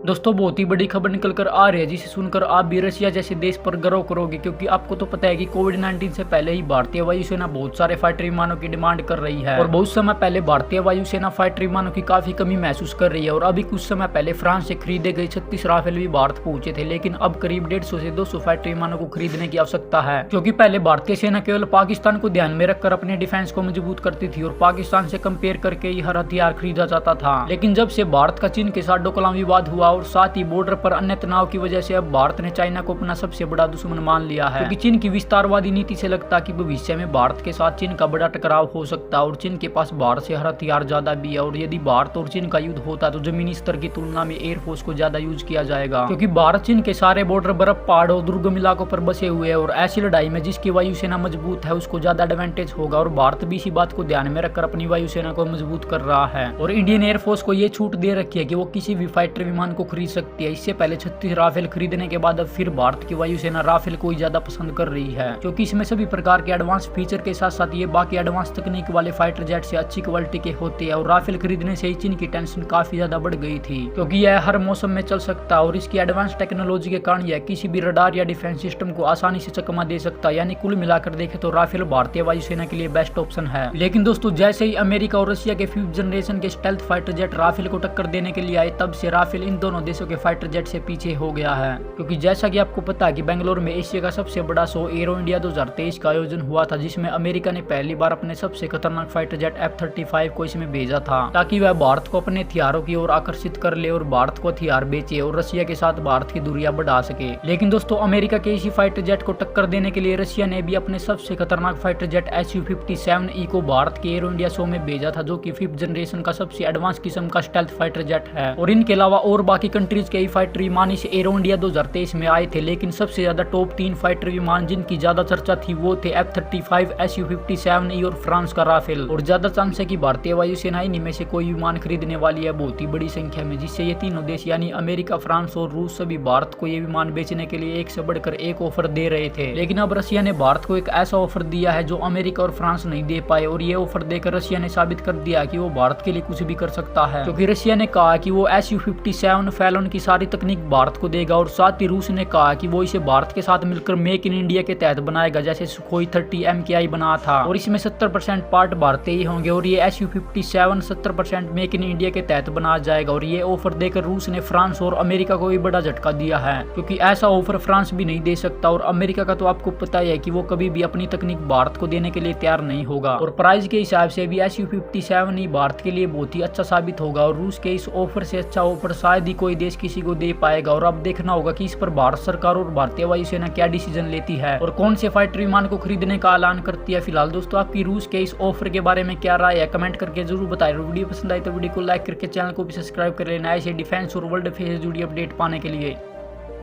दोस्तों बहुत ही बड़ी खबर निकल कर आ रही है जिसे सुनकर आप भी रशिया जैसे देश पर गर्व करोगे, क्योंकि आपको तो पता है कि कोविड-19 से पहले ही भारतीय वायुसेना बहुत सारे फाइटर विमानों की डिमांड कर रही है और बहुत समय पहले भारतीय वायुसेना फाइटर विमानों की काफी कमी महसूस कर रही है। और अभी कुछ समय पहले फ्रांस से खरीदे गए 36 राफेल भी भारत पहुंचे थे, लेकिन अब करीब 150 से 200 फाइटर विमानों को खरीदने की आवश्यकता है, क्योंकि पहले भारतीय सेना केवल पाकिस्तान को ध्यान में रखकर अपने डिफेंस को मजबूत करती थी और पाकिस्तान से कंपेयर करके ही हर हथियार खरीदा जाता था। लेकिन जब से भारत का चीन के साथ डोकलाम विवाद हुआ और साथ ही बॉर्डर पर अन्य तनाव की वजह से अब भारत ने चाइना को अपना सबसे बड़ा दुश्मन मान लिया है, क्योंकि चीन की विस्तारवादी नीति से लगता कि भविष्य में भारत के साथ चीन का बड़ा टकराव हो सकता है और चीन के पास भारत से हर हथियार ज्यादा भी है। और यदि भारत और चीन का युद्ध होता तो जमीनी स्तर की तुलना में एयरफोर्स को ज्यादा यूज किया जाएगा, क्योंकि भारत चीन के सारे बॉर्डर बर्फ, पहाड़ और दुर्गम इलाकों पर बसे हुए हैं और ऐसी लड़ाई में जिसकी वायुसेना मजबूत है उसको ज्यादा एडवांटेज होगा। और भारत भी इसी बात को ध्यान में रखकर अपनी वायुसेना को मजबूत कर रहा है और इंडियन एयरफोर्स को ये छूट दे रखी है कि वो किसी भी फाइटर विमान को खरीद सकती है। इससे पहले 36 राफेल खरीदने के बाद अब फिर भारत की वायुसेना राफेल को ही ज्यादा पसंद कर रही है, क्योंकि इसमें सभी प्रकार के एडवांस फीचर के साथ साथ ये बाकी एडवांस तकनीक वाले फाइटर जेट से अच्छी क्वालिटी के होते हैं। और राफेल खरीदने से ही चीन की टेंशन काफी ज्यादा बढ़ गई थी, क्योंकि यह हर मौसम में चल सकता है और इसकी एडवांस टेक्नोलॉजी के कारण यह किसी भी रडार या डिफेंस सिस्टम को आसानी से चकमा दे सकता है। यानी कुल मिलाकर देखें तो राफेल भारतीय वायुसेना के लिए बेस्ट ऑप्शन है। लेकिन दोस्तों जैसे ही अमेरिका और रशिया के 5th जनरेशन के स्टेल्थ फाइटर जेट राफेल को टक्कर देने के लिए आए, तब से राफेल इन दोनों देशों के फाइटर जेट से पीछे हो गया है। क्योंकि जैसा कि आपको पता है कि बेंगलोर में एशिया का सबसे बड़ा शो एरो इंडिया 2023 का आयोजन हुआ था, जिसमें अमेरिका ने पहली बार अपने सबसे खतरनाक फाइटर जेट F-35 को इसमें भेजा था, ताकि वह भारत को अपने हथियारों की ओर आकर्षित कर ले और भारत को हथियार बेचे और रशिया के साथ भारत की दूरियां बढ़ा सके। लेकिन दोस्तों अमेरिका के इसी फाइटर जेट को टक्कर देने के लिए रशिया ने भी अपने सबसे खतरनाक फाइटर जेट Su-57E को भारत के एरो इंडिया शो में भेजा था, जो कि 5th जनरेशन का सबसे एडवांस किस्म का स्टेल्थ फाइटर जेट है। और इनके अलावा और बाकी कंट्रीज के फाइटर विमान इस एरो इंडिया 2023 में आए थे, लेकिन सबसे ज्यादा टॉप 3 फाइटर विमान जिनकी ज्यादा चर्चा थी वो थे F-35, Su-57E और फ्रांस का राफेल। और ज्यादा चांस है कि भारतीय वायुसेना इन्हीं में से कोई विमान खरीदने वाली है बहुत ही बड़ी संख्या में, जिससे ये तीनों देश यानी अमेरिका, फ्रांस और रूस सभी भारत को ये विमान बेचने के लिए एक से बढ़कर एक ऑफर दे रहे थे। लेकिन अब रशिया ने भारत को एक ऐसा ऑफर दिया है जो अमेरिका और फ्रांस नहीं दे पाए, और ये ऑफर देकर रशिया ने साबित कर दिया कि वो भारत के लिए कुछ भी कर सकता है, क्योंकि रशिया ने कहा कि वो Su-57 फैलन की सारी तकनीक भारत को देगा। और साथ ही रूस ने कहा कि वो इसे भारत के साथ मिलकर मेक इन इंडिया के तहत बनाएगा, जैसे सुखोई 30 MKI बना था, और इसमें 70% पार्ट भारतीय ही होंगे। और ये Su-57 70% मेक इन इंडिया के तहत बनाया जाएगा। और ये ऑफर देकर रूस ने फ्रांस और अमेरिका को भी बड़ा झटका दिया है, क्योंकि ऐसा ऑफर फ्रांस भी नहीं दे सकता। और अमेरिका का तो आपको पता ही है कि वो कभी भी अपनी तकनीक भारत को देने के लिए तैयार नहीं होगा। और प्राइस के हिसाब से भी Su-57 ही भारत के लिए बहुत ही अच्छा साबित होगा। और रूस के इस ऑफर से अच्छा ऑफर शायद ही कोई देश किसी को दे पाएगा। और अब देखना होगा कि इस पर भारत सरकार और भारतीय वायुसेना क्या डिसीजन लेती है और कौन से फाइटर विमान को खरीदने का ऐलान करती है। फिलहाल दोस्तों आपकी रूस के इस ऑफर के बारे में क्या राय है, कमेंट करके जरूर बताएं। वीडियो पसंद आई तो वीडियो को लाइक करके चैनल को भी सब्सक्राइब कर लेना ऐसे डिफेंस और वर्ल्ड अफेयर्स से जुड़ी अपडेट पाने के लिए।